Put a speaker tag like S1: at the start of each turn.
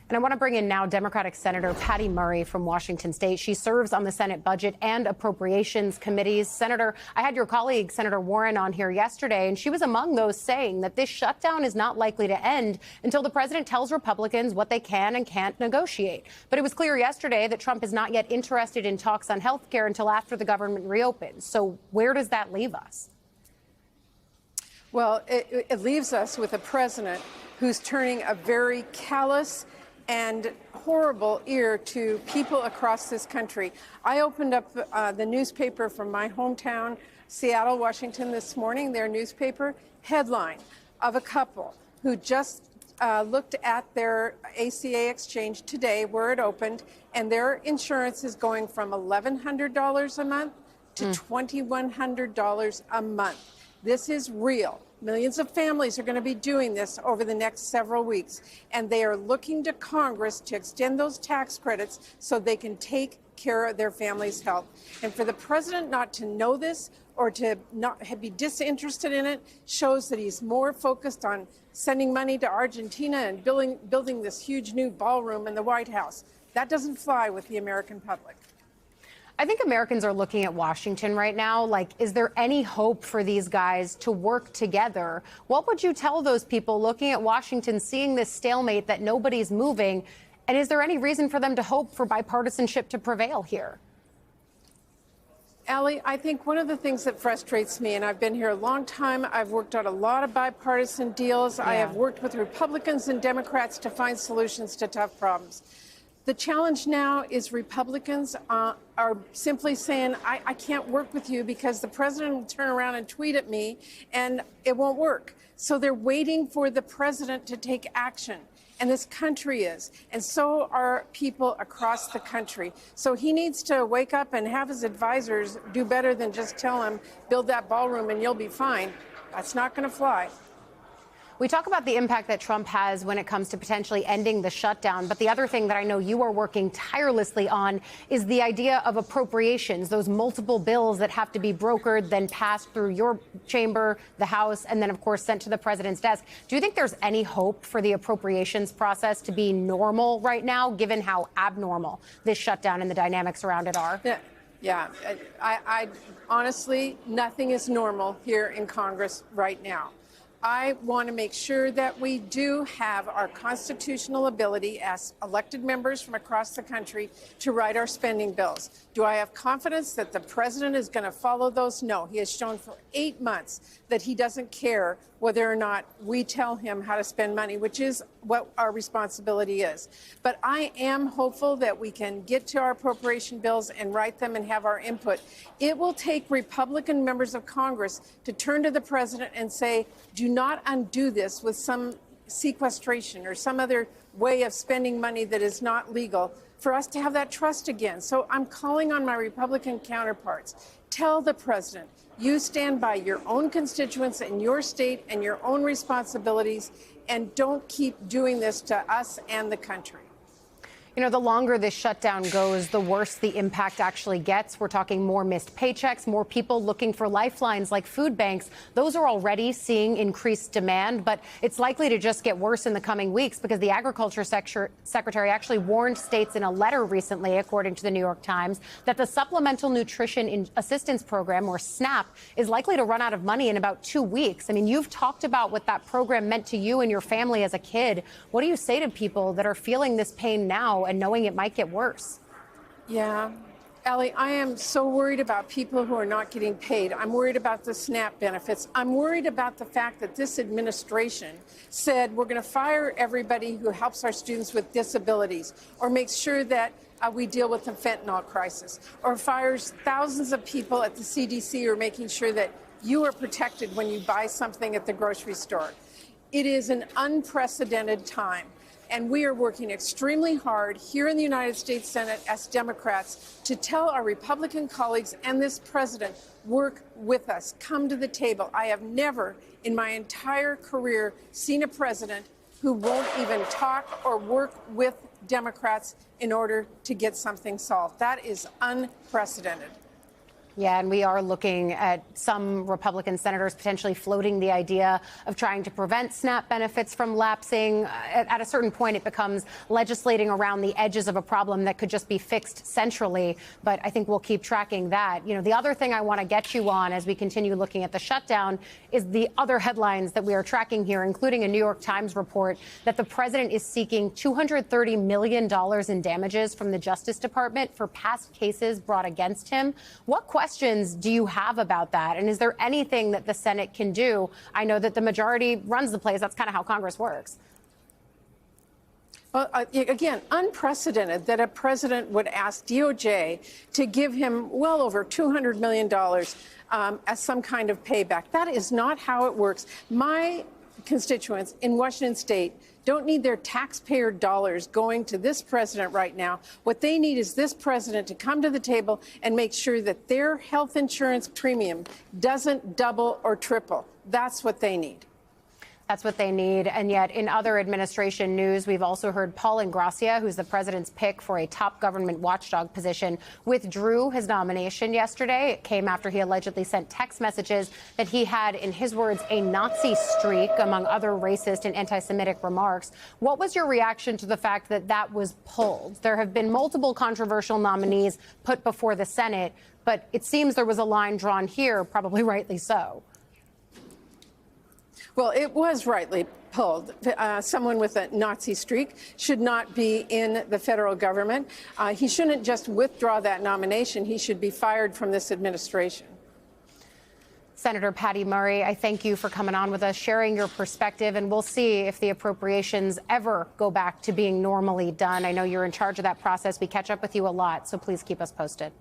S1: And I want to bring in now Democratic Senator Patty Murray from Washington State. She serves on the Senate Budget and Appropriations Committees. Senator, I had your colleague, Senator Warren, on here yesterday, and she was among those saying that this shutdown is not likely to end until the president tells Republicans what they can and can't negotiate. But it was clear yesterday that Trump is not yet interested in talks on health care until after the government reopens. So where does that leave us?
S2: Well, it leaves us with a president who's turning a very callous and horrible ear to people across this country. I opened up the newspaper from my hometown, Seattle, Washington, this morning, their newspaper, headline of a couple who just looked at their ACA exchange today where it opened, and their insurance is going from $1,100 a month to $2,100 a month. This is real. Millions of families are going to be doing this over the next several weeks, and they are looking to Congress to extend those tax credits so they can take care of their families' health. And for the president not to know this or to not be disinterested in it shows that he's more focused on sending money to Argentina and building this huge new ballroom in the White House. That doesn't fly with the American public.
S1: I think Americans are looking at Washington right now. Like, is there any hope for these guys to work together? What would you tell those people looking at Washington, seeing this stalemate that nobody's moving? And is there any reason for them to hope for bipartisanship to prevail here?
S2: Allie, I think one of the things that frustrates me, and I've been here a long time, I've worked on a lot of bipartisan deals. I have worked with Republicans and Democrats to find solutions to tough problems. The challenge now is Republicans are simply saying, I can't work with you because the president will turn around and tweet at me and it won't work. So they're waiting for the president to take action. And this country is. And so are people across the country. So he needs to wake up and have his advisors do better than just tell him, build that ballroom and you'll be fine. That's not going to fly.
S1: We talk about the impact that Trump has when it comes to potentially ending the shutdown. But the other thing that I know you are working tirelessly on is the idea of appropriations, those multiple bills that have to be brokered, then passed through your chamber, the House, and then, of course, sent to the president's desk. Do you think there's any hope for the appropriations process to be normal right now, given how abnormal this shutdown and the dynamics around it are?
S2: Yeah. I honestly, nothing is normal here in Congress right now. I want to make sure that we do have our constitutional ability as elected members from across the country to write our spending bills. Do I have confidence that the president is going to follow those? No. He has shown for 8 months that he doesn't care whether or not we tell him how to spend money, which is what our responsibility is. But I am hopeful that we can get to our appropriation bills and write them and have our input. It will take Republican members of Congress to turn to the president and say, do not undo this with some sequestration or some other way of spending money that is not legal for us to have that trust again. So I'm calling on my Republican counterparts. Tell the president, you stand by your own constituents in your state and your own responsibilities, and don't keep doing this to us and the country.
S1: You know, the longer this shutdown goes, the worse the impact actually gets. We're talking more missed paychecks, more people looking for lifelines like food banks. Those are already seeing increased demand, but it's likely to just get worse in the coming weeks because the Agriculture Secretary actually warned states in a letter recently, according to the New York Times, that the Supplemental Nutrition Assistance Program, or SNAP, is likely to run out of money in about 2 weeks. I mean, you've talked about what that program meant to you and your family as a kid. What do you say to people that are feeling this pain now and knowing it might get worse?
S2: Yeah. Allie, I am so worried about people who are not getting paid. I'm worried about the SNAP benefits. I'm worried about the fact that this administration said we're going to fire everybody who helps our students with disabilities or makes sure that we deal with the fentanyl crisis, or fires thousands of people at the CDC who are making sure that you are protected when you buy something at the grocery store. It is an unprecedented time. And we are working extremely hard here in the United States Senate as Democrats to tell our Republican colleagues and this president, work with us, come to the table. I have never in my entire career seen a president who won't even talk or work with Democrats in order to get something solved. That is unprecedented.
S1: Yeah, and we are looking at some Republican senators potentially floating the idea of trying to prevent SNAP benefits from lapsing. At a certain point, it becomes legislating around the edges of a problem that could just be fixed centrally. But I think we'll keep tracking that. You know, the other thing I want to get you on as we continue looking at the shutdown is the other headlines that we are tracking here, including a New York Times report that the president is seeking $230 million in damages from the Justice Department for past cases brought against him. What questions do you have about that? And is there anything that the Senate can do? I know that the majority runs the place. That's kind of how Congress works.
S2: Well, again, unprecedented that a president would ask DOJ to give him well over $200 million as some kind of payback. That is not how it works. My constituents in Washington State don't need their taxpayer dollars going to this president right now. What they need is this president to come to the table and make sure that their health insurance premium doesn't double or triple. That's what they need.
S1: That's what they need. And yet, in other administration news, we've also heard Paul Ingrassia, who's the president's pick for a top government watchdog position, withdrew his nomination yesterday. It came after he allegedly sent text messages that he had, in his words, a Nazi streak, among other racist and anti-Semitic remarks. What was your reaction to the fact that that was pulled? There have been multiple controversial nominees put before the Senate, but it seems there was a line drawn here, probably rightly so.
S2: Well, it was rightly pulled. Someone with a Nazi streak should not be in the federal government. He shouldn't just withdraw that nomination. He should be fired from this administration.
S1: Senator Patty Murray, I thank you for coming on with us, sharing your perspective, and we'll see if the appropriations ever go back to being normally done. I know you're in charge of that process. We catch up with you a lot, so please keep us posted.